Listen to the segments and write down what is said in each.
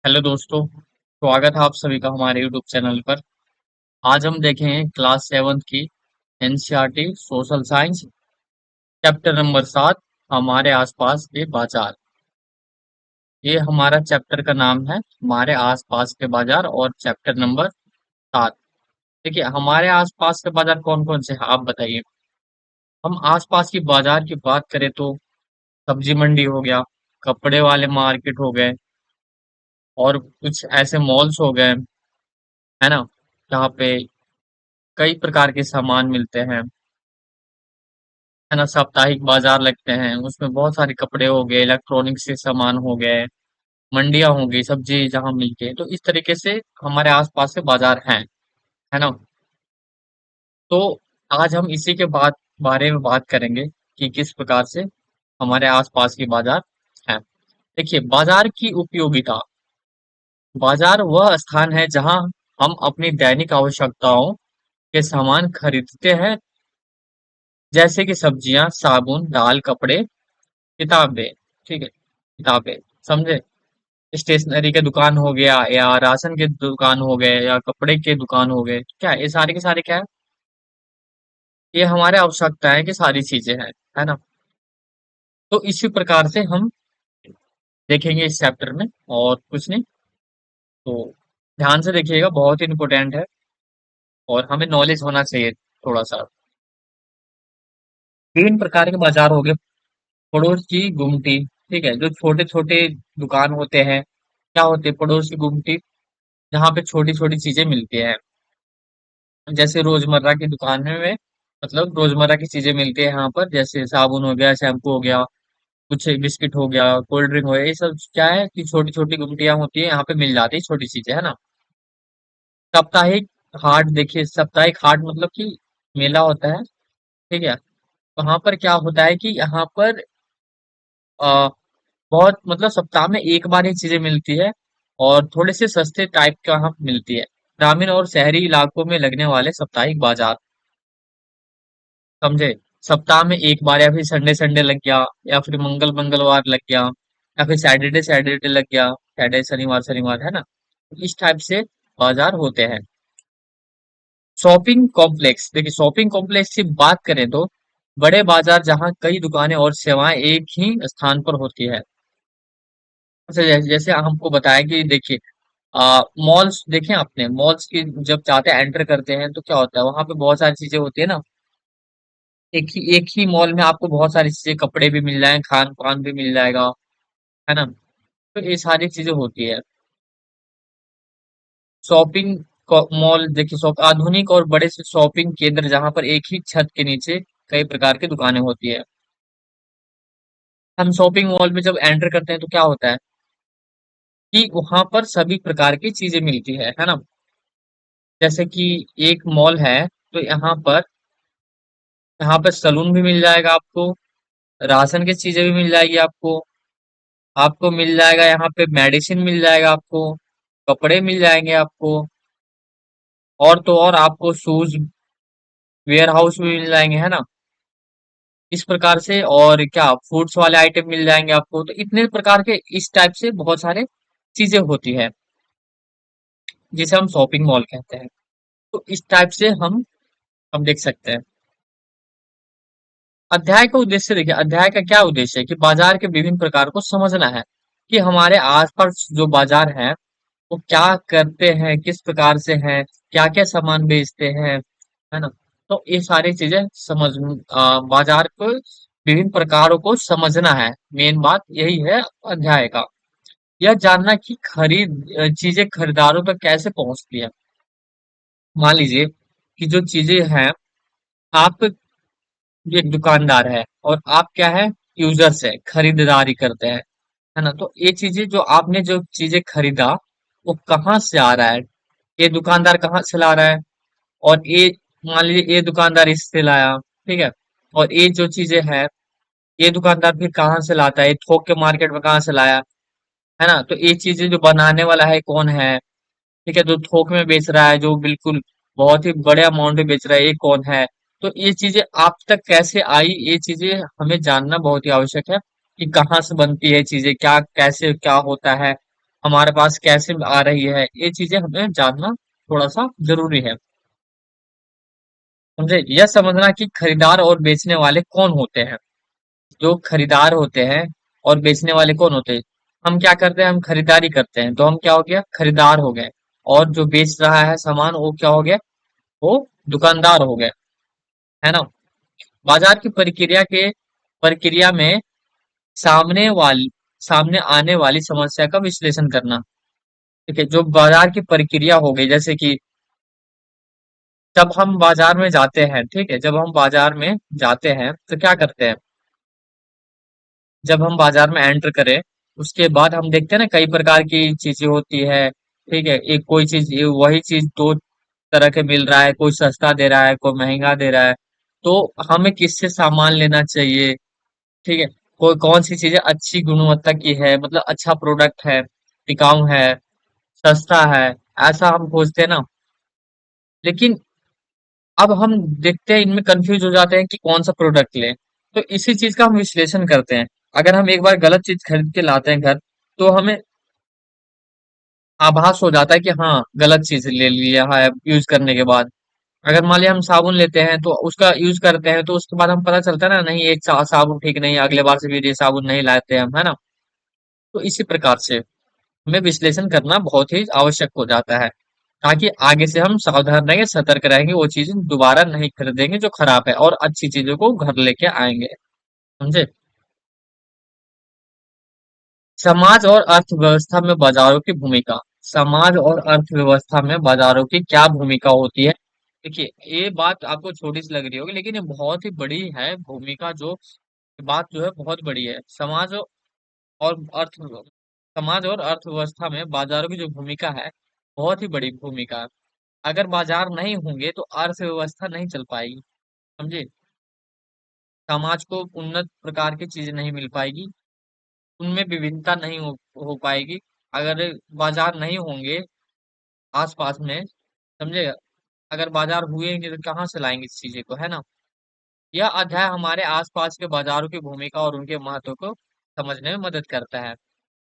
Hello दोस्तों, स्वागत है आप सभी का हमारे यूट्यूब चैनल पर। आज हम देखेंगे क्लास 7th की NCERT social science chapter number 7, हमारे आसपास के बाजार। ये हमारा चैप्टर का नाम है, हमारे आसपास के बाजार, और चैप्टर नंबर 7। देखिए, हमारे आसपास के बाजार कौन कौन से हैं आप बताइए। हम आसपास की बाजार की बात करें तो सब्जी मंडी हो गया, कपड़े वाले मार्केट हो गए, और कुछ ऐसे मॉल्स हो गए, है ना, जहाँ पे कई प्रकार के सामान मिलते हैं, है ना। साप्ताहिक बाजार लगते हैं, उसमें बहुत सारे कपड़े हो गए, इलेक्ट्रॉनिक्स के सामान हो गए, मंडियां हो गई, सब्जी जहाँ मिलती है। तो इस तरीके से हमारे आसपास के बाजार हैं, है ना। तो आज हम इसी के बारे में बात करेंगे कि किस प्रकार से हमारे आसपास के बाजार हैं। देखिए, बाजार की उपयोगिता। बाजार वह स्थान है जहां हम अपनी दैनिक आवश्यकताओं के सामान खरीदते हैं, जैसे कि सब्जियां, साबुन, दाल, कपड़े, किताबें। ठीक है, किताबें, समझे। स्टेशनरी के दुकान हो गया, या राशन के दुकान हो गए, या कपड़े के दुकान हो गए, क्या है? ये सारे के सारे क्या है? ये हमारे आवश्यकताएं की सारी चीजें हैं, है ना। तो इसी प्रकार से हम देखेंगे इस चैप्टर में, और कुछ नहीं। तो ध्यान से देखिएगा, बहुत ही इंपॉर्टेंट है, और हमें नॉलेज होना चाहिए थोड़ा सा। तीन प्रकार के बाजार हो गए। पड़ोस की गुमटी। ठीक है, जो छोटे छोटे दुकान होते हैं, क्या होते हैं? पड़ोस की गुमटी, जहाँ पे छोटी छोटी चीजें मिलती हैं, जैसे रोजमर्रा की दुकान में, मतलब रोजमर्रा की चीजें मिलती है यहाँ पर, जैसे साबुन हो गया, शैम्पू हो गया, कुछ बिस्किट हो गया, कोल्ड ड्रिंक हो गया। ये सब क्या है कि छोटी छोटी गुमटियां होती है, यहाँ पे मिल जाती है छोटी चीजें, है ना। साप्ताहिक हाट। देखिए, साप्ताहिक हाट मतलब कि मेला होता है। ठीक है, वहां पर क्या होता है कि यहाँ पर आ, बहुत, मतलब सप्ताह में एक बार ही चीजें मिलती है, और थोड़े से सस्ते टाइप का यहाँ मिलती है। ग्रामीण और शहरी इलाकों में लगने वाले साप्ताहिक बाजार, समझे। सप्ताह में एक बार, या फिर संडे संडे लग गया, या फिर मंगल मंगलवार लग गया, या फिर सैटरडे सैटरडे लग गया, सैटरडे शनिवार शनिवार, है ना। इस टाइप से बाजार होते हैं। Shopping complex. देखिए, शॉपिंग कॉम्प्लेक्स की बात करें तो बड़े बाजार जहाँ कई दुकानें और सेवाएं एक ही स्थान पर होती है। जैसे हमको बताया कि देखिए, मॉल्स देखें आपने, मॉल्स की जब जाते हैं, एंटर करते हैं, तो क्या होता है? वहां पे बहुत सारी चीजें होती है ना। एक ही मॉल में आपको बहुत सारी चीजें, कपड़े भी मिल जाएंगे, खान पान भी मिल जाएगा, है ना। तो ये सारी चीजें होती है। शॉपिंग मॉल, देखिए, आधुनिक और बड़े से शॉपिंग केंद्र जहां पर एक ही छत के नीचे कई प्रकार की दुकानें होती है। हम शॉपिंग मॉल में जब एंटर करते हैं तो क्या होता है कि वहां पर सभी प्रकार की चीजें मिलती है ना। जैसे कि एक मॉल है, तो यहाँ पर सलून भी मिल जाएगा आपको, राशन की चीजें भी मिल जाएगी आपको, आपको मिल जाएगा यहाँ पे मेडिसिन मिल जाएगा आपको, कपड़े मिल जाएंगे आपको, और तो और आपको शूज, वेयर हाउस भी मिल जाएंगे, है ना। इस प्रकार से, और क्या, फूड्स वाले आइटम मिल जाएंगे आपको। तो इतने प्रकार के, इस टाइप से बहुत सारे चीजें होती है, जिसे हम शॉपिंग मॉल कहते हैं। तो इस टाइप से हम देख सकते हैं। अध्याय का उद्देश्य देखिए, अध्याय का क्या उद्देश्य है कि बाजार के विभिन्न प्रकार को समझना है, कि हमारे आसपास जो बाजार है वो क्या करते हैं, किस प्रकार से हैं, क्या क्या सामान बेचते हैं, है ना। तो ये सारी चीजें बाजार को, विभिन्न प्रकारों को समझना है। मेन बात यही है अध्याय का। यह जानना कि चीजें खरीदारों तक कैसे पहुंचती है। मान लीजिए कि जो चीजें हैं, आप एक दुकानदार है, और आप क्या है, यूजर्स है, खरीदारी करते हैं, है ना। तो ये चीजें, जो आपने जो चीजें खरीदा, वो कहाँ से आ रहा है? ये दुकानदार कहाँ से ला रहा है? और ये, मान लीजिए ये दुकानदार इससे लाया, ठीक है। और ये जो चीजें हैं, ये दुकानदार फिर कहाँ से लाता है? ये थोक के मार्केट में कहाँ से लाया, है ना। तो ये चीजें जो बनाने वाला है कौन है? ठीक है, जो थोक में बेच रहा है, जो बिल्कुल बहुत ही बड़े अमाउंट में बेच रहा है, ये कौन है? तो ये चीजें आप तक कैसे आई, ये चीजें हमें जानना बहुत ही आवश्यक है, कि कहाँ से बनती है चीजें, क्या कैसे क्या होता है। हमारे पास कैसे आ रही है, ये चीजें हमें जानना थोड़ा सा जरूरी है। समझे? यह समझना कि खरीदार और बेचने वाले कौन होते हैं। जो खरीदार होते हैं और बेचने वाले कौन होते हैं। हम क्या करते हैं, हम खरीदारी करते हैं तो हम क्या हो गया, खरीदार हो गए। और जो बेच रहा है सामान वो क्या हो गया, वो दुकानदार हो गए। है ना? बाजार की प्रक्रिया में सामने वाली सामने आने वाली समस्या का विश्लेषण करना। ठीक है, जो बाजार की प्रक्रिया हो गई, जैसे कि जब हम बाजार में जाते हैं, ठीक है, जब हम बाजार में जाते हैं तो क्या करते हैं, जब हम बाजार में एंटर करें उसके बाद हम देखते हैं ना कई प्रकार की चीजें होती है। ठीक है, एक कोई चीज वही चीज दो तरह के मिल रहा है, कोई सस्ता दे रहा है, कोई महंगा दे रहा है। तो हमें किससे सामान लेना चाहिए। ठीक है, कोई कौन सी चीजें अच्छी गुणवत्ता की है, मतलब अच्छा प्रोडक्ट है, टिकाऊ है, सस्ता है, ऐसा हम खोजते हैं ना। लेकिन अब हम देखते हैं इनमें कंफ्यूज हो जाते हैं कि कौन सा प्रोडक्ट लें। तो इसी चीज का हम विश्लेषण करते हैं। अगर हम एक बार गलत चीज खरीद के लाते हैं घर, तो हमें आभास हो जाता है कि हाँ गलत चीज ले लिया है यूज करने के बाद। अगर मान लिया हम साबुन लेते हैं तो उसका यूज करते हैं तो उसके बाद हम पता चलता है ना, नहीं ये साबुन ठीक नहीं है, अगले बार से भी ये साबुन नहीं लाते हम, है ना। तो इसी प्रकार से हमें विश्लेषण करना बहुत ही आवश्यक हो जाता है, ताकि आगे से हम सावधान रहेंगे, सतर्क रहेंगे, वो चीजें दोबारा नहीं खरीदेंगे जो खराब है, और अच्छी चीजों को घर लेके आएंगे। समझे? समाज और अर्थव्यवस्था में बाजारों की भूमिका। समाज और अर्थव्यवस्था में बाजारों की क्या भूमिका होती है। देखिए, ये बात आपको छोटी सी लग रही होगी लेकिन ये बहुत ही बड़ी है भूमिका। जो बात जो है बहुत बड़ी है। और अर्थ समाज और अर्थव्यवस्था में बाजारों की जो भूमिका है, बहुत ही बड़ी भूमिका है। अगर बाजार नहीं होंगे तो अर्थव्यवस्था नहीं चल पाएगी। समझे? समाज को उन्नत प्रकार की चीजें नहीं मिल पाएगी, उनमें विभिन्नता नहीं हो पाएगी। अगर बाजार नहीं होंगे आसपास में, समझे, अगर बाजार हुए ही नहीं तो कहाँ से लाएंगे इस चीजें को, है ना। यह अध्याय हमारे आसपास के बाजारों की भूमिका और उनके महत्व को समझने में मदद करता है।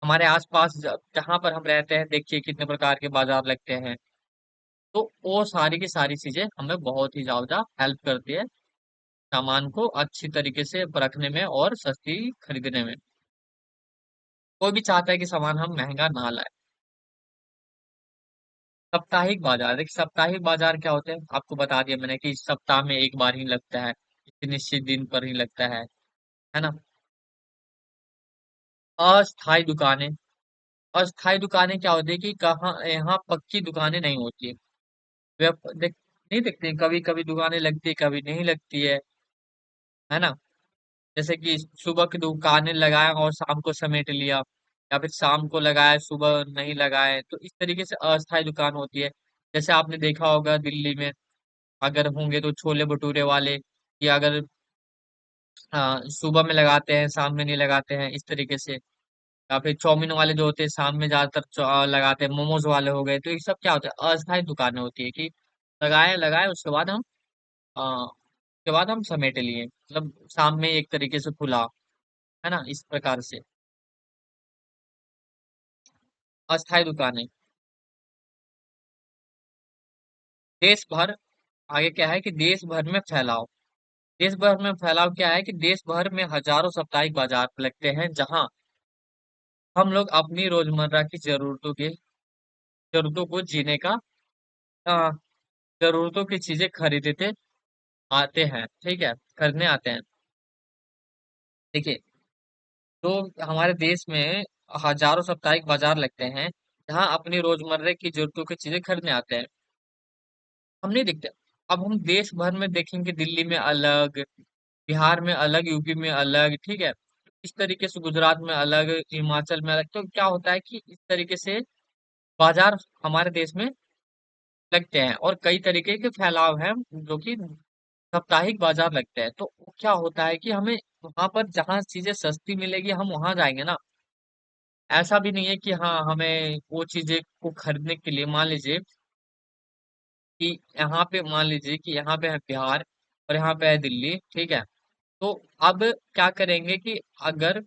हमारे आसपास जहाँ पर हम रहते हैं, देखिए कितने प्रकार के बाजार लगते हैं। तो वो सारी की सारी चीजें हमें बहुत ही ज्यादा हेल्प करती है सामान को अच्छी तरीके से रखने में और सस्ती खरीदने में। कोई भी चाहता है कि सामान हम महंगा ना लाए। साप्ताहिक बाजार, देखिए साप्ताहिक बाजार क्या होते हैं आपको बता दिया मैंने कि सप्ताह में एक बार ही लगता है, किसी निश्चित दिन पर ही लगता है ना। अस्थायी दुकानें। अस्थायी दुकानें क्या होती है कि कहाँ यहाँ पक्की दुकानें नहीं होती है। नहीं दिखती, कभी कभी दुकानें लगती है कभी नहीं लगती है ना। जैसे कि सुबह की दुकानें लगाए और शाम को समेट लिया, या फिर शाम को लगाए सुबह नहीं लगाए, तो इस तरीके से अस्थायी दुकान होती है। जैसे आपने देखा होगा दिल्ली में अगर होंगे तो छोले भटूरे वाले, या अगर सुबह में लगाते हैं शाम में नहीं लगाते हैं, इस तरीके से। या फिर चाउमीन वाले जो होते हैं शाम में ज्यादातर लगाते हैं, मोमोज वाले हो गए, तो ये सब क्या होता है, अस्थायी दुकानें होती है कि लगाए लगाए उसके बाद हम उसके बाद हम समेट लिए, मतलब शाम में एक तरीके से खुला, है ना, इस प्रकार से अस्थायी दुकानें। देश भर, आगे क्या है कि देश भर में फैलाव। देश भर में फैलाव क्या है कि देश भर में हजारों साप्ताहिक बाजार लगते हैं, जहां हम लोग अपनी रोजमर्रा की जरूरतों को जीने का अ, जरूरतों की चीजें खरीदते आते हैं। ठीक है, खरीदने आते हैं। देखिए, तो हमारे देश में हजारों साप्ताहिक बाजार लगते हैं, जहां अपनी रोजमर्रा की जरूरतों की चीजें खरीदने आते हैं। हम नहीं देखते। अब हम देश भर में देखेंगे, दिल्ली में अलग, बिहार में अलग, यूपी में अलग, ठीक है, इस तरीके से गुजरात में अलग, हिमाचल में अलग। तो क्या होता है कि इस तरीके से बाजार हमारे देश में लगते हैं, और कई तरीके के फैलाव हैं जो कि साप्ताहिक बाजार लगते हैं। तो क्या होता है कि हमें वहां पर जहाँ चीजें सस्ती मिलेगी हम वहां जाएंगे ना। ऐसा भी नहीं है कि हाँ हमें वो चीजें को खरीदने के लिए, मान लीजिए कि यहाँ पे, मान लीजिए कि यहाँ पे है बिहार और यहाँ पे है दिल्ली, ठीक है। तो अब क्या करेंगे कि अगर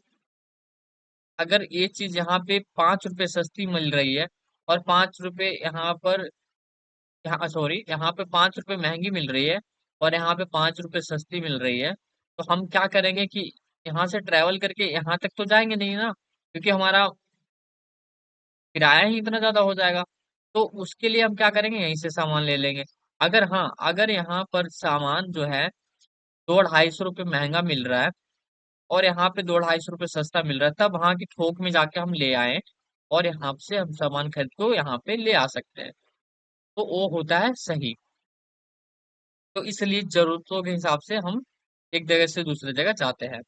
अगर ये चीज यहाँ पे 5 रुपए सस्ती मिल रही है और 5 रुपए यहाँ पर, यहाँ सॉरी, यहाँ पे 5 रुपए महंगी मिल रही है और यहाँ पे 5 रुपए सस्ती मिल रही है, तो हम क्या करेंगे कि यहाँ से ट्रेवल करके यहाँ तक तो जाएंगे नहीं ना, क्योंकि हमारा किराया ही इतना ज्यादा हो जाएगा। तो उसके लिए हम क्या करेंगे, यहीं से सामान ले लेंगे। अगर हाँ, अगर यहाँ पर सामान जो है 200-250 रुपये महंगा मिल रहा है और यहाँ पे 200-250 रुपये सस्ता मिल रहा है, तब वहां की थोक में जाके हम ले आए और यहाँ से हम सामान खरीद को यहाँ पे ले आ सकते हैं, तो वो होता है सही। तो इसलिए जरूरतों के हिसाब से हम एक जगह से दूसरी जगह जाते हैं।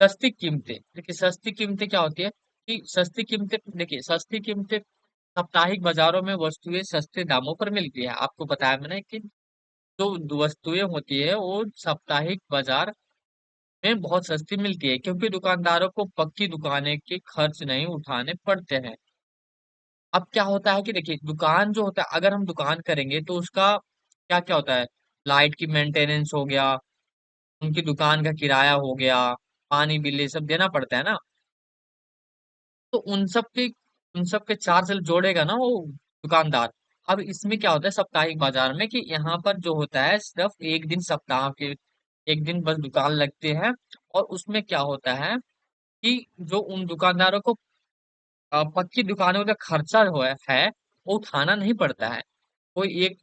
सस्ती कीमतें, देखिए सस्ती कीमतें क्या होती है कि सस्ती कीमतें, देखिए सस्ती कीमतें साप्ताहिक बाजारों में वस्तुएं सस्ते दामों पर मिलती है। आपको बताया मैंने कि जो वस्तुएं होती है वो साप्ताहिक बाजार में बहुत सस्ती मिलती है, क्योंकि दुकानदारों को पक्की दुकानें के खर्च नहीं उठाने पड़ते हैं। अब क्या होता है कि देखिए दुकान जो होता है, अगर हम दुकान करेंगे तो उसका क्या क्या होता है, लाइट की मेंटेनेंस हो गया, उनकी दुकान का किराया हो गया, पानी बिल ये सब देना पड़ता है ना। तो उन सब के चार्ज जोड़ेगा ना वो दुकानदार। अब इसमें क्या होता है साप्ताहिक बाजार में कि यहाँ पर जो होता है सिर्फ एक दिन सप्ताह के, एक दिन बस दुकान लगते हैं। और उसमें क्या होता है कि जो उन दुकानदारों को पक्की दुकानों का खर्चा है वो उठाना नहीं पड़ता है। कोई एक,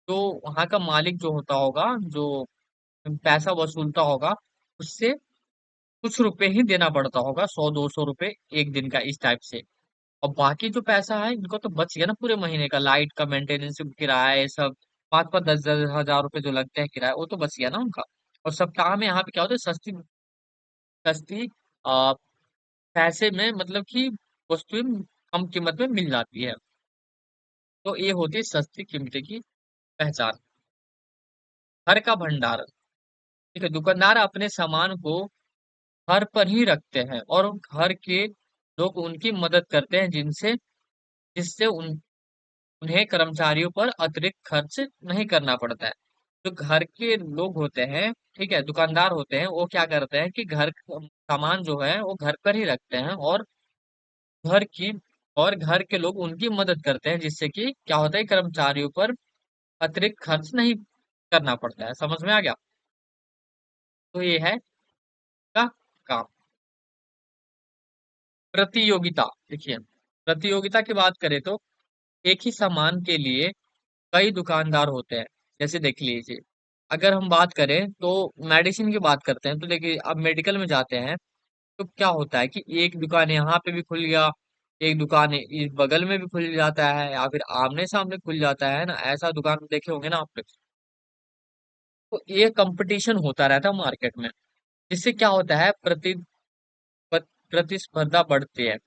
जो वहां का मालिक जो होता होगा, जो पैसा वसूलता होगा, उससे कुछ रुपए ही देना पड़ता होगा, 100-200 रुपए एक दिन का, इस टाइप से। और बाकी जो पैसा है इनको तो बच गया ना पूरे महीने का, लाइट का मेंटेनेंस किराया ये सब, 5-5 10 10 हजार रुपए जो लगते हैं किराया, वो तो बच गया ना उनका। और सप्ताह में यहाँ पे क्या होता है, सस्ती सस्ती आ, पैसे में, मतलब कि वस्तुएं कम कीमत में मिल जाती है। तो ये होती है सस्ती कीमतें की पहचान। घर का भंडार, ठीक है, दुकानदार अपने सामान को घर पर ही रखते हैं और घर के लोग उनकी मदद करते हैं, जिनसे जिससे उन्हें कर्मचारियों पर अतिरिक्त खर्च नहीं करना पड़ता है। जो घर के लोग होते हैं, ठीक है, दुकानदार होते हैं, वो क्या करते हैं कि घर का सामान जो है वो घर पर ही रखते हैं घर की और घर के लोग उनकी मदद करते हैं, जिससे कि क्या होता है कर्मचारियों पर अतिरिक्त खर्च नहीं करना पड़ता है। समझ में आ गया? तो ये है का काम। प्रतियोगिता, देखिए प्रतियोगिता की बात करें तो एक ही सामान के लिए कई दुकानदार होते हैं। जैसे देख लीजिए, अगर हम बात करें तो मेडिसिन की बात करते हैं, तो देखिए अब मेडिकल में जाते हैं तो क्या होता है कि एक दुकान यहाँ पे भी खुल गया, एक दुकान इस बगल में भी खुल जाता है, या फिर आमने सामने खुल जाता है ना, ऐसा दुकान देखे होंगे ना आपने। तो ये कंपटीशन होता रहता है मार्केट में, जिससे क्या होता है प्रतिस्पर्धा बढ़ती है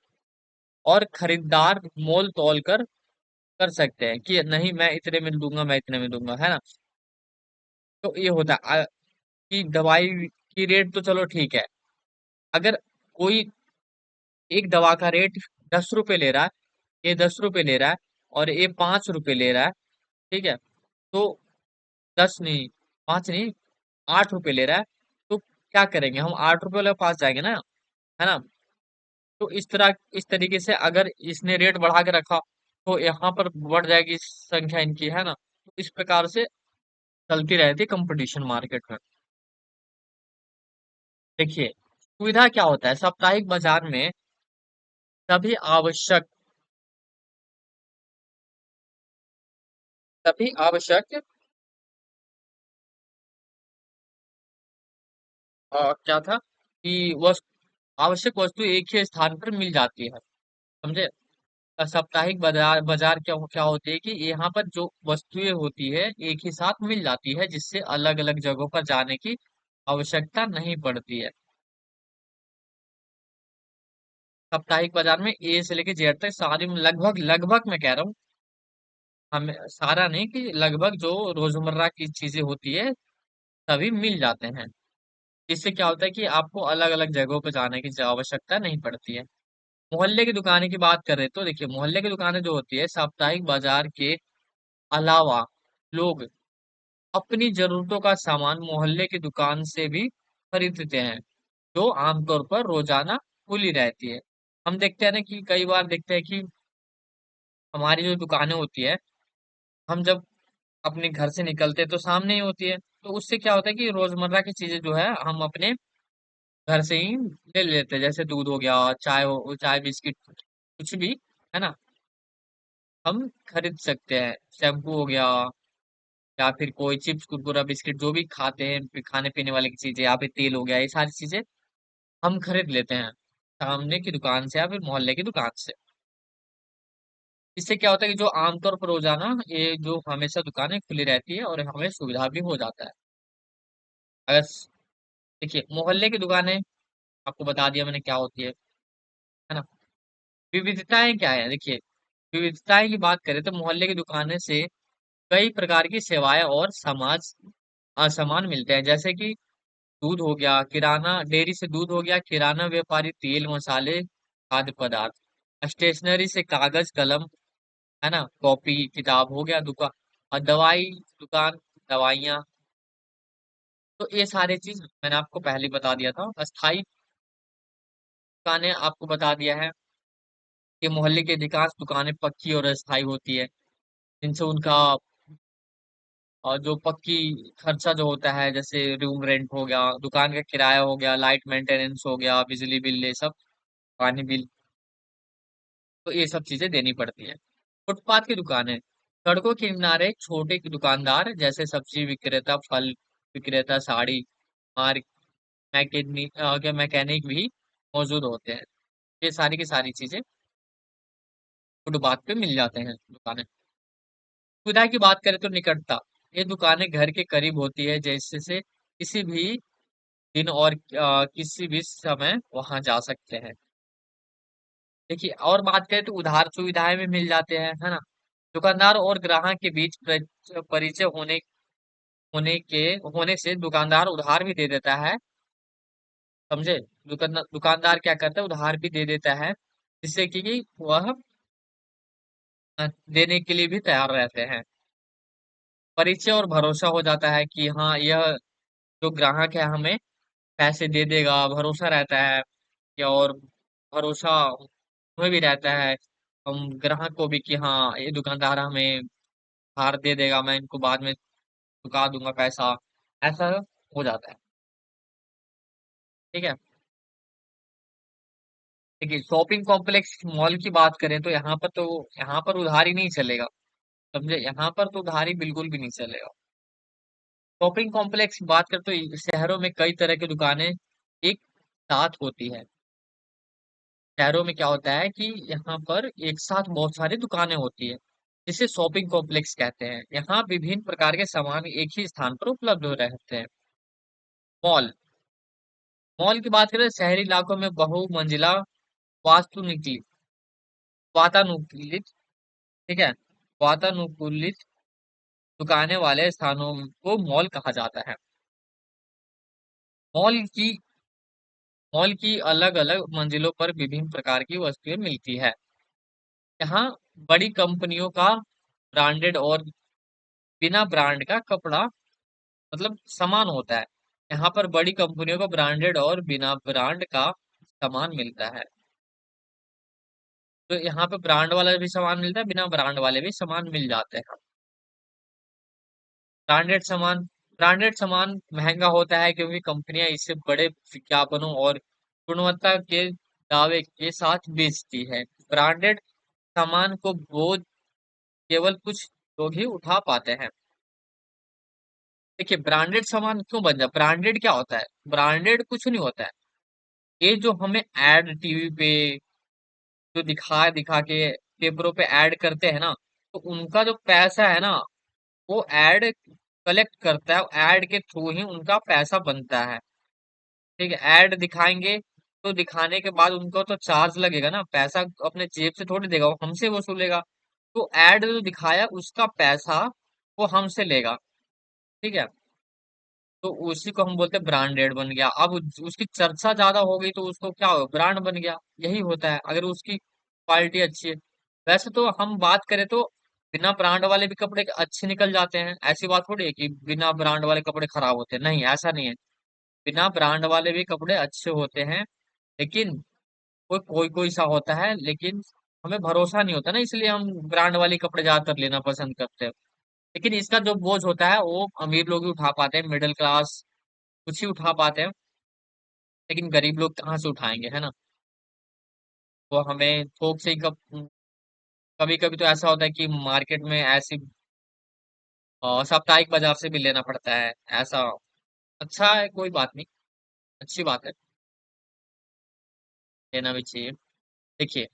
और खरीदार मोल तोल कर सकते हैं कि नहीं, मैं इतने में दूंगा, मैं इतने में दूंगा, है ना। तो ये होता है कि दवाई की रेट तो चलो ठीक है, अगर कोई एक दवा का रेट 10 रुपए ले रहा है, ये 10 रुपए ले रहा है और ये 5 रुपए ले रहा है, ठीक है, तो 10 नहीं, 5 नहीं, 8 रुपए ले रहा है, तो क्या करेंगे, हम 8 रुपए वाले के पास जाएंगे ना, है ना। तो इस तरीके से अगर इसने रेट बढ़ा के रखा तो यहाँ पर बढ़ जाएगी संख्या इनकी, है ना। तो इस प्रकार से चलती रहती है कंपटीशन मार्केट में। देखिए सुविधा क्या होता है साप्ताहिक बाजार में, सभी आवश्यक सभी आवश्यक क्या था कि आवश्यक वस्तु एक ही स्थान पर मिल जाती है, समझे। साप्ताहिक बाजार बाजार क्या क्या होती है कि यहाँ पर जो वस्तुएं होती है एक ही साथ मिल जाती है, जिससे अलग अलग जगहों पर जाने की आवश्यकता नहीं पड़ती है। साप्ताहिक बाजार में ए से लेके जेड तक सारी, लगभग लगभग मैं कह रहा हूँ, हमें सारा नहीं कि लगभग जो रोजमर्रा की चीजें होती है सभी मिल जाते हैं। इससे क्या होता है कि आपको अलग अलग जगहों पर जाने की आवश्यकता नहीं पड़ती है। मोहल्ले की दुकानें की बात करें तो देखिए मोहल्ले की दुकानें जो होती है साप्ताहिक बाजार के अलावा लोग अपनी जरूरतों का सामान मोहल्ले की दुकान से भी खरीदते हैं, जो आमतौर पर रोजाना खुली रहती है। हम देखते हैं ना कि कई बार देखते हैं कि हमारी जो दुकानें होती है, हम जब अपने घर से निकलते हैं तो सामने ही होती है। तो उससे क्या होता है कि रोजमर्रा की चीजें जो है हम अपने घर से ही ले लेते हैं, जैसे दूध हो गया, चाय बिस्किट कुछ भी, है ना, हम खरीद सकते हैं। शैम्पू हो गया, या फिर कोई चिप्स कुरकुरा बिस्किट जो भी खाते हैं, खाने पीने वाली की चीजें, या फिर तेल हो गया, ये सारी चीजें हम खरीद लेते हैं सामने की दुकान से या फिर मोहल्ले की दुकान से। इससे क्या होता है कि जो आमतौर पर रोजाना ये जो हमेशा दुकानें खुली रहती है और हमें सुविधा भी हो जाता है। अगर देखिए मोहल्ले की दुकानें, आपको बता दिया मैंने क्या होती है ना। विविधताएं क्या है, देखिए विविधताएं की बात करें तो मोहल्ले की दुकानें से कई प्रकार की सेवाएं और सामान मिलते हैं, जैसे कि दूध हो गया, किराना डेयरी से दूध हो गया, किराना व्यापारी तेल मसाले खाद्य पदार्थ, स्टेशनरी से कागज कलम, है ना, कॉपी किताब हो गया, दुकान और दवाई दुकान, दवाइयाँ। तो ये सारी चीज मैंने आपको पहले ही बता दिया था। अस्थाई दुकानें आपको बता दिया है कि मोहल्ले की अधिकांश दुकानें पक्की और अस्थाई होती है, जिनसे उनका जो पक्की खर्चा जो होता है, जैसे रूम रेंट हो गया, दुकान का किराया हो गया, लाइट मेंटेनेंस हो गया, बिजली बिल, ये सब, पानी बिल, तो ये सब चीजें देनी पड़ती है। फुटपाथ की दुकानें, सड़कों के किनारे छोटे दुकानदार जैसे सब्जी विक्रेता, फल विक्रेता, साड़ी मार्क, क्या मैकेनिक भी मौजूद होते हैं। ये सारी की सारी चीजें फुटपाथ पे मिल जाते हैं दुकानें। सुविधा की बात करें तो निकटता, ये दुकानें घर के करीब होती है, जैसे से किसी भी दिन और किसी भी समय वहां जा सकते हैं। देखिए और बात करें तो उधार सुविधाएं भी मिल जाते हैं, है ना। दुकानदार और ग्राहक के बीच परिचय होने से दुकानदार उधार भी दे देता है, समझे। दुकानदार क्या करता है, उधार भी दे देता है, जिससे कि वह देने के लिए भी तैयार रहते हैं। परिचय और भरोसा हो जाता है कि हाँ यह जो ग्राहक है हमें पैसे दे देगा, भरोसा रहता है। या और भरोसा हमें भी रहता है, हम ग्राहक को भी, कि हाँ ये दुकानदार हमें उधार दे देगा, मैं इनको बाद में चुका दूंगा पैसा, ऐसा हो जाता है। ठीक है। देखिए शॉपिंग कॉम्प्लेक्स मॉल की बात करें तो यहाँ पर उधारी नहीं चलेगा, समझे, यहाँ पर तो उधारी बिल्कुल भी नहीं चलेगा। शॉपिंग कॉम्प्लेक्स की बात करें तो शहरों में कई तरह की दुकानें एक साथ होती है। शहरों में क्या होता है कि यहाँ पर एक साथ बहुत सारी दुकानें होती है, जिसे शॉपिंग कॉम्प्लेक्स कहते हैं। यहाँ विभिन्न प्रकार के सामान एक ही स्थान पर उपलब्ध हो रहते हैं। मॉल, मॉल की बात करें शहरी इलाकों में बहुमंजिला वास्तुनिकी वातानुकूलित, ठीक है, वातानुकूलित दुकानें वाले स्थानों को मॉल कहा जाता है। मॉल की मॉल की अलग अलग मंजिलों पर विभिन्न प्रकार की वस्तुएं मिलती है। यहाँ बड़ी कंपनियों का ब्रांडेड और बिना ब्रांड का कपड़ा, मतलब सामान होता है। यहाँ पर बड़ी कंपनियों का ब्रांडेड और बिना ब्रांड का सामान मिलता है। तो यहाँ पे ब्रांड वाला भी सामान मिलता है, बिना ब्रांड वाले भी सामान मिल जाते हैं। ब्रांडेड सामान ब्रांडेड सामान महंगा होता है क्योंकि कंपनियां इसे बड़े विज्ञापनों और गुणवत्ता के दावे के साथ बेचती है। ब्रांडेड सामान को वो केवल कुछ लोग ही उठा पाते हैं। देखिए ब्रांडेड सामान क्यों बन जाए, ब्रांडेड क्या होता है, ब्रांडेड कुछ नहीं होता है। ये जो हमें एड टीवी पे जो दिखा दिखा के पेपरों पे ऐड करते हैं ना, तो उनका जो पैसा है ना, वो ऐड कलेक्ट करता है, ऐड के थ्रू ही उनका पैसा बनता है। ठीक है, ऐड दिखाएंगे तो दिखाने के बाद उनको तो चार्ज लगेगा ना, पैसा अपने जेब से थोड़ी देगा, वो हमसे वसूलेगा। तो ऐड जो दिखाया उसका पैसा वो हमसे लेगा। ठीक है, तो उसी को हम बोलते हैं ब्रांडेड बन गया। अब उसकी चर्चा ज्यादा हो गई तो उसको क्या हो, ब्रांड बन गया। यही होता है अगर उसकी क्वालिटी अच्छी है। वैसे तो हम बात करें तो बिना ब्रांड वाले भी कपड़े अच्छे निकल जाते हैं, ऐसी बात थोड़ी है कि बिना ब्रांड वाले कपड़े खराब होते हैं, नहीं ऐसा नहीं है। बिना ब्रांड वाले भी कपड़े अच्छे होते हैं, लेकिन कोई कोई कोई सा होता है, लेकिन हमें भरोसा नहीं होता ना, इसलिए हम ब्रांड वाले कपड़े ज्यादातर लेना पसंद करते हैं। लेकिन इसका जो बोझ होता है वो अमीर लोग ही उठा पाते हैं, मिडिल क्लास कुछ ही उठा पाते हैं, लेकिन गरीब लोग कहाँ से उठाएंगे, है ना। तो हमें थोक से ही कभी कभी तो ऐसा होता है कि मार्केट में ऐसी साप्ताहिक बाजार से भी लेना पड़ता है ऐसा। अच्छा है, कोई बात नहीं, अच्छी बात है, लेना भी चाहिए। देखिए,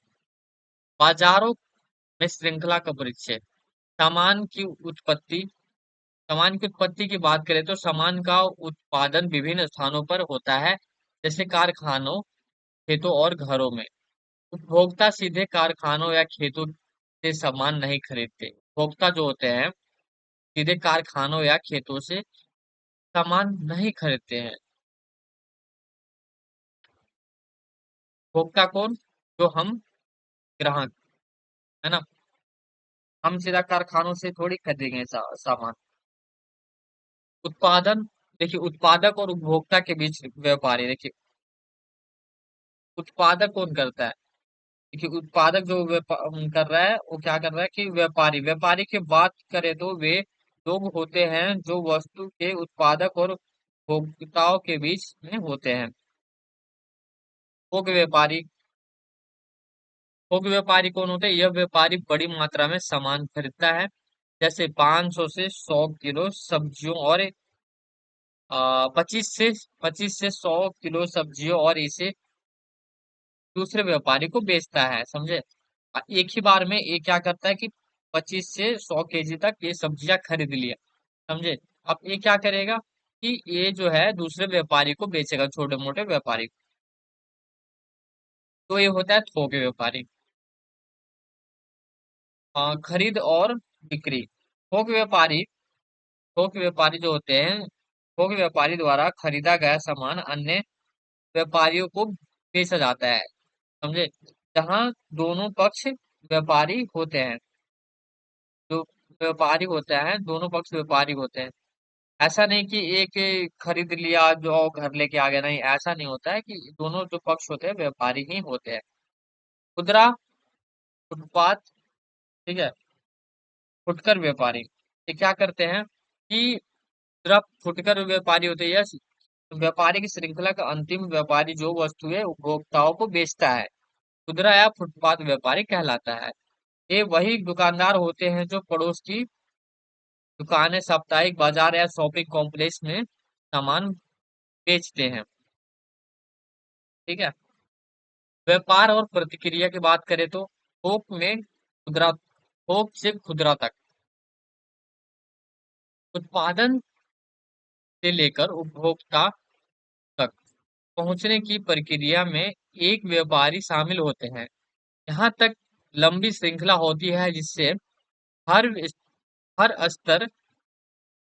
बाजारों में श्रृंखला का परिचय। सामान की उत्पत्ति। सामान की उत्पत्ति की बात करें तो सामान का उत्पादन विभिन्न स्थानों पर होता है, जैसे कारखानों, खेतों और घरों में। उपभोक्ता सीधे कारखानों या खेतों से सामान नहीं खरीदते। उपभोक्ता जो होते हैं सीधे कारखानों या खेतों से सामान नहीं खरीदते हैं। उपभोक्ता कौन? जो हम ग्राहक, है ना। हम सीधा कारखानों से थोड़ी खरीदेंगे सामान। उत्पादन। देखिए, उत्पादक और उपभोक्ता के बीच व्यापारी। देखिए, उत्पादक कौन करता है? देखिए, उत्पादक जो कर रहा है वो क्या कर रहा है कि व्यापारी। व्यापारी की बात करें तो वे लोग होते हैं जो वस्तु के उत्पादक और उपभोक्ताओं के बीच में होते हैं। थोक व्यापारी। थोक व्यापारी कौन होते हैं? यह व्यापारी बड़ी मात्रा में सामान खरीदता है, जैसे 500 से 100 किलो सब्जियों और 25 से 100 किलो सब्जियों और इसे दूसरे व्यापारी को बेचता है, समझे। एक ही बार में ये क्या करता है कि 25 से 100 केजी तक ये सब्जियां खरीद लिया, समझे। अब ये क्या करेगा कि ये जो है दूसरे व्यापारी को बेचेगा, छोटे मोटे व्यापारी को। तो ये होता है थोक व्यापारी। खरीद और बिक्री। थोक व्यापारी। थोक व्यापारी जो होते हैं, थोक व्यापारी द्वारा खरीदा गया सामान अन्य व्यापारियों को बेचा जाता है, समझे। जहाँ दोनों पक्ष व्यापारी होते हैं। जो व्यापारी होता है, दोनों पक्ष व्यापारी होते हैं। ऐसा नहीं कि एक खरीद लिया जो घर लेके आ गया, नहीं, ऐसा नहीं होता है कि दोनों जो पक्ष होते हैं व्यापारी ही होते हैं। खुदरा, फुटपाथ, ठीक है, फुटकर व्यापारी। ये क्या करते हैं कि खुदरा फुटकर व्यापारी होते हैं, यह व्यापारी की श्रृंखला का अंतिम व्यापारी जो वस्तुएं उपभोक्ताओं को बेचता है, खुदरा या फुटपाथ व्यापारी कहलाता है। ये वही दुकानदार होते हैं जो पड़ोस की दुकानें, साप्ताहिक बाजार या शॉपिंग कॉम्प्लेक्स में सामान बेचते हैं, ठीक है। व्यापार और प्रतिक्रिया की बात करें तो थोक में खुदरा, थोक से खुदरा तक उत्पादन से लेकर उपभोक्ता तक पहुंचने की प्रक्रिया में एक व्यापारी शामिल होते हैं। यहाँ तक लंबी श्रृंखला होती है जिससे हर हर स्तर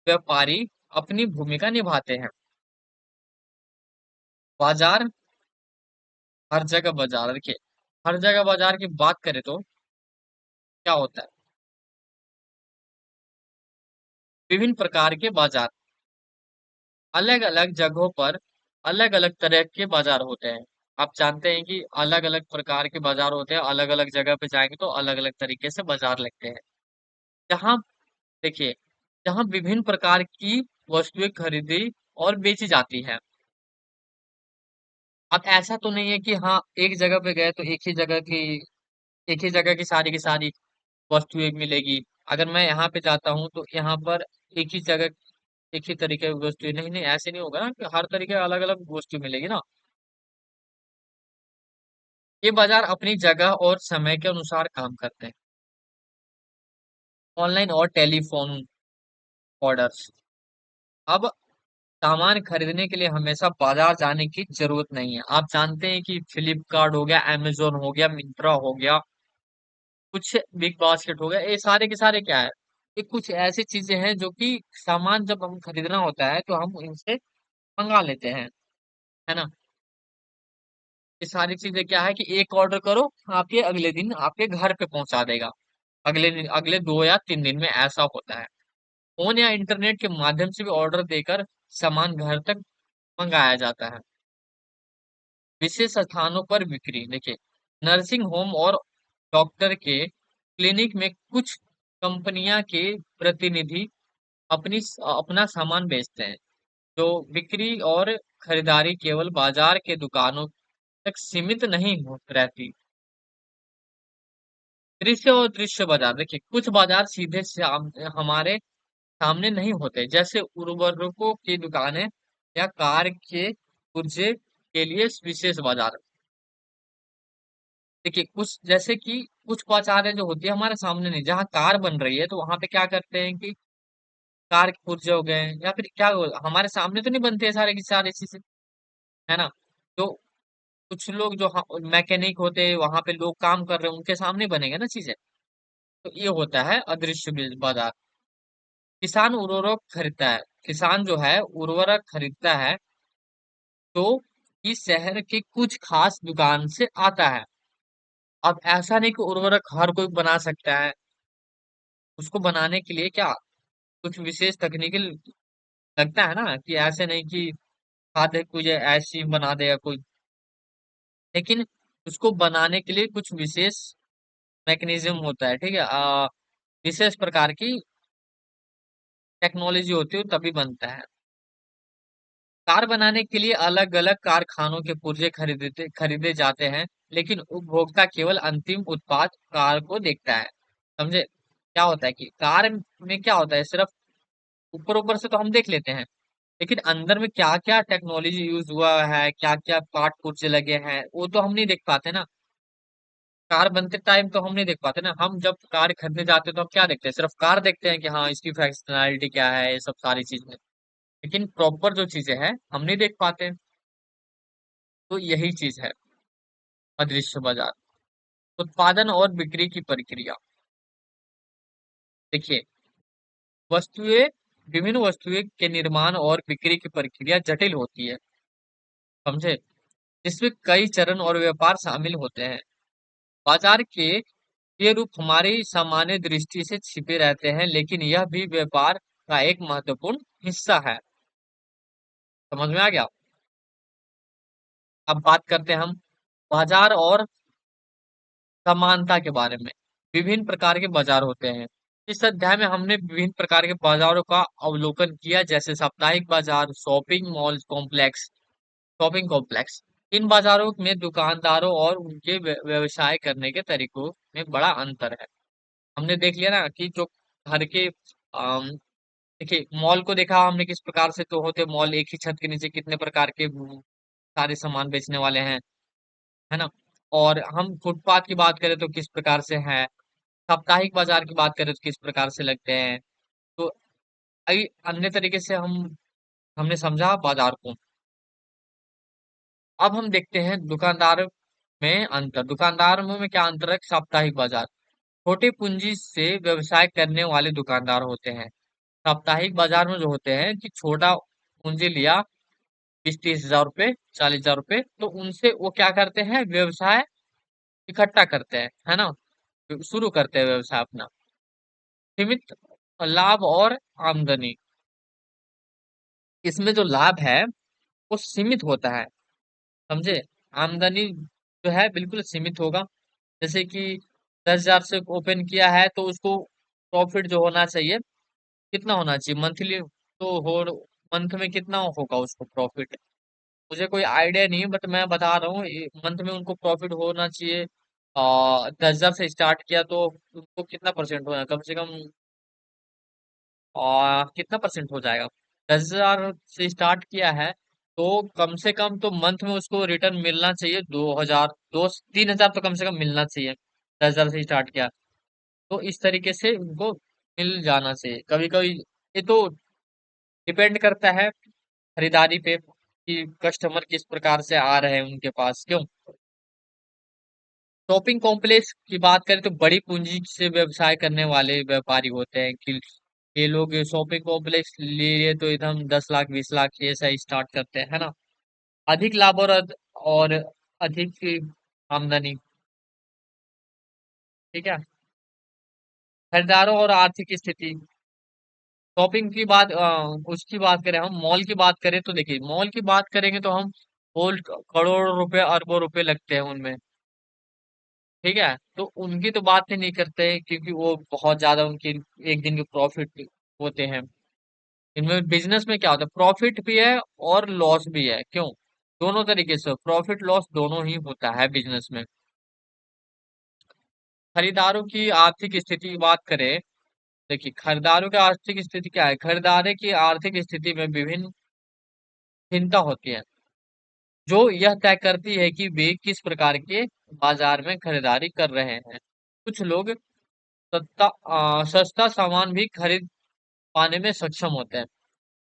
व्यापारी अपनी भूमिका निभाते हैं। बाजार। हर जगह बाजार, देखिए, हर जगह बाजार की बात करें तो क्या होता है? विभिन्न प्रकार के बाजार। अलग अलग जगहों पर अलग अलग तरह के बाजार होते हैं। आप जानते हैं कि अलग अलग प्रकार के बाजार होते हैं, अलग अलग जगह पे जाएंगे तो अलग अलग तरीके से बाजार लगते हैं। जहाँ, देखिए, जहाँ विभिन्न प्रकार की वस्तुएं खरीदी और बेची जाती है। अब ऐसा तो नहीं है कि हाँ, एक जगह पे गए तो एक ही जगह की सारी वस्तुएं मिलेगी। अगर मैं यहाँ पे जाता हूँ तो यहाँ पर एक ही जगह एक ही तरीके की वस्तुएं, नहीं नहीं, ऐसे नहीं होगा ना कि हर तरीके अलग अलग वस्तु मिलेगी ना। ये बाजार अपनी जगह और समय के अनुसार काम करते हैं। ऑनलाइन और टेलीफोन ऑर्डर्स। अब सामान खरीदने के लिए हमेशा बाजार जाने की जरूरत नहीं है। आप जानते हैं कि फ्लिपकार्ट हो गया, अमेजोन हो गया, मिंत्रा हो गया, कुछ बिग बास्केट हो गया, ये सारे के सारे क्या है, ये कुछ ऐसी चीजें हैं जो कि सामान जब हम खरीदना होता है तो हम इनसे मंगा लेते हैं, है ना। ये सारी चीजें क्या है कि एक ऑर्डर करो, आपके अगले दिन आपके घर पे पहुंचा देगा। अगले 2 या 3 दिन में ऐसा होता है। फोन या इंटरनेट के माध्यम से भी ऑर्डर देकर सामान घर तक मंगाया जाता है। विशेष स्थानों पर बिक्री देखिए, नर्सिंग होम और डॉक्टर के क्लिनिक में कुछ कंपनियां के प्रतिनिधि अपना सामान बेचते हैं। तो बिक्री और खरीदारी केवल बाजार के दुकानों तक सीमित नहीं हो रहती। दृश्य और दृश्य बाजार देखिए, कुछ बाजार सीधे हमारे सामने नहीं होते, जैसे उर्वरकों की दुकानें या कार के पुर्जे के लिए विशेष बाजार। देखिए कुछ जैसे कि कुछ बाजारें जो होती है हमारे सामने नहीं, जहाँ कार बन रही है तो वहां पे क्या करते हैं कि कार के पुर्जे हो गए या फिर क्या हमारे सामने तो नहीं बनते हैं सारे की सारी चीजें, है ना। तो कुछ लोग जो मैकेनिक होते हैं वहां पे लोग काम कर रहे हैं उनके सामने बनेंगे ना चीजें। तो ये होता है अदृश्य बाजार। किसान उर्वरक खरीदता है, किसान जो है उर्वरक खरीदता है तो इस शहर की कुछ खास दुकान से आता है। अब ऐसा नहीं कि उर्वरक हर कोई बना सकता है, उसको बनाने के लिए क्या कुछ विशेष तकनीकी लगता है ना, कि ऐसे नहीं कि खाद कोई ऐसी बना देगा कोई। लेकिन उसको बनाने के लिए कुछ विशेष मैकेनिज्म होता है, ठीक है। विशेष प्रकार की टेक्नोलॉजी होती है तभी बनता है। कार बनाने के लिए अलग अलग कारखानों के पुर्जे खरीदते खरीदे जाते हैं, लेकिन उपभोक्ता केवल अंतिम उत्पाद कार को देखता है। समझे क्या होता है कि कार में क्या होता है, सिर्फ ऊपर ऊपर से तो हम देख लेते हैं, लेकिन अंदर में क्या क्या टेक्नोलॉजी यूज हुआ है, क्या क्या पार्ट पुर्जे लगे हैं, वो तो हम नहीं देख पाते ना। कार बनते टाइम तो हम नहीं देख पाते ना, हम जब कार खरीदने जाते हैं तो हम क्या देखते हैं, सिर्फ कार देखते हैं कि हाँ इसकी फंक्शनैलिटी क्या है, ये सब सारी चीजें। लेकिन प्रॉपर जो चीजें हैं हम नहीं देख पाते। तो यही चीज है अदृश्य बाजार। उत्पादन और बिक्री की प्रक्रिया देखिए, वस्तुएं विभिन्न वस्तुएं के निर्माण और बिक्री की प्रक्रिया जटिल होती है, समझे, जिसमें कई चरण और व्यापार शामिल होते हैं। बाजार के ये रूप हमारी सामान्य दृष्टि से छिपे रहते हैं, लेकिन यह भी व्यापार का एक महत्वपूर्ण हिस्सा है। समझ में आ गया। अब बात करते हैं हम बाजार और समानता के बारे में। विभिन्न प्रकार के बाजार होते हैं। इस अध्याय में हमने विभिन्न प्रकार के बाजारों का अवलोकन किया, जैसे साप्ताहिक बाजार, शॉपिंग कॉम्प्लेक्स। इन बाजारों में दुकानदारों और उनके व्यवसाय करने के तरीकों में बड़ा अंतर है। हमने देख लिया ना कि जो घर के देखिए मॉल को देखा हमने किस प्रकार से, तो होते मॉल एक ही छत के नीचे कितने प्रकार के सारे सामान बेचने वाले हैं, है ना। और हम फुटपाथ की बात करें तो किस प्रकार से है, साप्ताहिक बाजार की बात करें तो किस प्रकार से लगते हैं। तो अन्य तरीके से हमने समझा बाजार को। अब हम देखते हैं दुकानदार में अंतर। दुकानदारों में क्या अंतर है, साप्ताहिक बाजार छोटे पूंजी से व्यवसाय करने वाले दुकानदार होते हैं। साप्ताहिक बाजार में जो होते हैं कि छोटा पूंजी लिया 20-30 हजार रुपए, 40 हजार रुपए, तो उनसे वो क्या करते हैं, व्यवसाय इकट्ठा करते हैं, है ना, शुरू करते हैं व्यवसाय अपना। सीमित लाभ और आमदनी, इसमें जो लाभ है वो सीमित होता है, समझे। आमदनी जो है बिल्कुल सीमित होगा। जैसे कि 10 हजार से ओपन किया है तो उसको प्रॉफिट जो होना चाहिए कितना होना चाहिए मंथली, तो हो मंथ में कितना होगा उसको प्रॉफिट, मुझे कोई आइडिया नहीं है, बट मैं बता रहा हूँ मंथ में उनको प्रॉफिट होना चाहिए। 10 हजार से स्टार्ट किया तो उनको कितना परसेंट होना, कम से कम कितना परसेंट हो जाएगा। 10 हजार से स्टार्ट किया है तो कम से कम तो मंथ में उसको रिटर्न मिलना चाहिए 2 हजार, 3 हजार तो कम से कम मिलना चाहिए। 10 हजार से स्टार्ट किया तो इस तरीके से उनको मिल जाना चाहिए। कभी कभी ये तो डिपेंड करता है खरीदारी पे कि कस्टमर किस प्रकार से आ रहे हैं उनके पास, क्यों। शॉपिंग कॉम्प्लेक्स की बात करें तो बड़ी पूंजी से व्यवसाय करने वाले व्यापारी होते हैं कि ये लोग शॉपिंग कॉम्प्लेक्स लिए तो एकदम 10 लाख 20 लाख ऐसा स्टार्ट करते हैं, है ना। अधिक लाभ और अधिक आमदनी, ठीक है। खरीदारों और आर्थिक स्थिति, शॉपिंग की बात उसकी बात करें, हम मॉल की बात करें तो देखिए, मॉल की बात करेंगे तो हम बोल करोड़ों रुपए अरबों रुपए लगते हैं उनमें। ठीक है, तो उनकी तो बात ही नहीं करते हैं, क्योंकि वो बहुत ज्यादा उनकी एक दिन के प्रॉफिट होते हैं। इनमें बिजनेस में क्या होता है, प्रॉफिट भी है और लॉस भी है। क्यों? दोनों तरीके से प्रॉफिट लॉस दोनों ही होता है बिजनेस में। खरीदारों की आर्थिक स्थिति की बात करें, देखिए खरीदारों की आर्थिक स्थिति क्या है, खरीदारे की आर्थिक स्थिति में विभिन्न भिन्नता होती है, जो यह तय करती है कि वे किस प्रकार के बाजार में खरीदारी कर रहे हैं। कुछ लोग सस्ता सामान भी खरीद पाने में सक्षम होते हैं।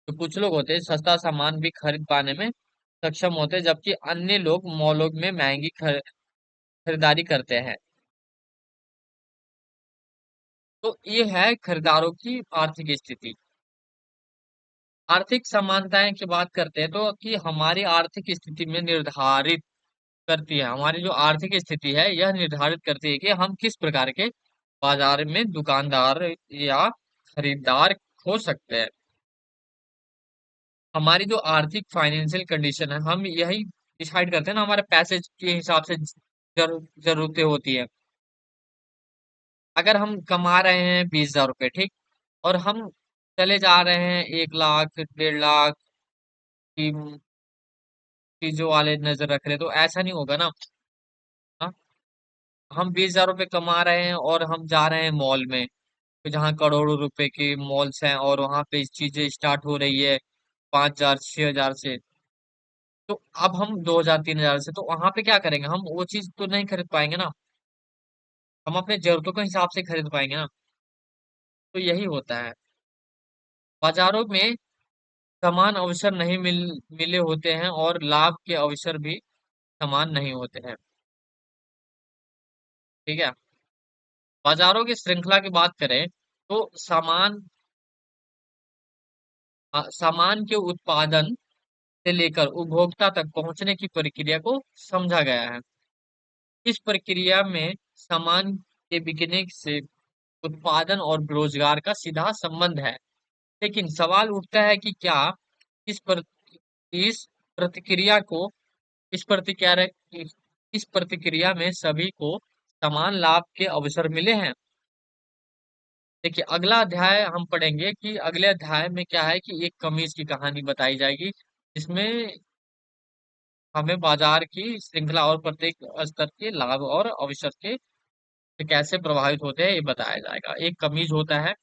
तो कुछ लोग होते हैं सस्ता सामान भी खरीद पाने में सक्षम होते हैं, जबकि अन्य लोग मॉलों में महंगी खरीदारी करते हैं। तो ये है खरीदारों की आर्थिक स्थिति। आर्थिक समानताएं की बात करते हैं तो कि हमारी आर्थिक स्थिति में निर्धारित करती है, हमारी जो आर्थिक स्थिति है यह निर्धारित करती है कि हम किस प्रकार के बाजार में दुकानदार या खरीदार हो सकते हैं। हमारी जो आर्थिक फाइनेंशियल कंडीशन है, हम यही डिसाइड करते हैं ना, हमारे पैसे के हिसाब से जरूरतें होती है। अगर हम कमा रहे हैं 20,000 रुपये, ठीक, और हम चले जा रहे हैं 1 लाख 1.5 लाख की चीजों वाले नजर रख रहे हैं, तो ऐसा नहीं होगा ना। हाँ? हम 20,000 रुपये कमा रहे हैं और हम जा रहे हैं मॉल में, तो जहाँ करोड़ों रुपए के मॉल्स हैं और वहां पे चीजें स्टार्ट हो रही है 5,000 6,000 से। तो अब हम 2,000 3,000 से, तो वहां पे क्या करेंगे, हम वो चीज तो नहीं खरीद पाएंगे ना। हम अपने जरूरतों के हिसाब से खरीद पाएंगे ना। तो यही होता है, बाजारों में समान अवसर नहीं मिले होते हैं और लाभ के अवसर भी समान नहीं होते हैं। ठीक है, बाजारों की श्रृंखला की बात करें तो सामान के उत्पादन से लेकर उपभोक्ता तक पहुंचने की प्रक्रिया को समझा गया है। इस प्रक्रिया में सामान के बिकने से उत्पादन और रोजगार का सीधा संबंध है। लेकिन सवाल उठता है कि क्या इस पर इस प्रतिक्रिया को इस प्रतिक्रिया इस प्रतिक्रिया में सभी को समान लाभ के अवसर मिले हैं। देखिए अगला अध्याय हम पढ़ेंगे कि अगले अध्याय में क्या है कि एक कमीज की कहानी बताई जाएगी, जिसमें हमें बाजार की श्रृंखला और प्रत्येक स्तर के लाभ और अवसर के से कैसे प्रभावित होते हैं ये बताया जाएगा। एक कमीज होता है,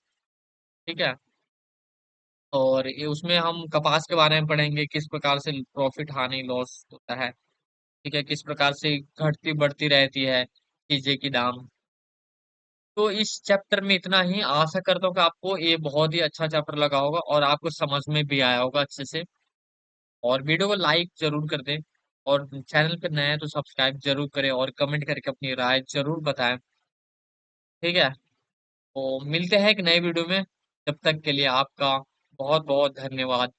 ठीक है, और ये उसमें हम कपास के बारे में पढ़ेंगे, किस प्रकार से प्रॉफिट हानि लॉस होता है। ठीक है, किस प्रकार से घटती बढ़ती रहती है चीजें की दाम। तो इस चैप्टर में इतना ही, आशा करता हूँ कि आपको ये बहुत ही अच्छा चैप्टर लगा होगा और आपको समझ में भी आया होगा अच्छे से। और वीडियो को लाइक जरूर कर दें, और चैनल पे नए हैं तो सब्सक्राइब जरूर करें और कमेंट करके अपनी राय जरूर बताएं। ठीक है, तो मिलते हैं एक नए वीडियो में। जब तक के लिए आपका बहुत बहुत धन्यवाद।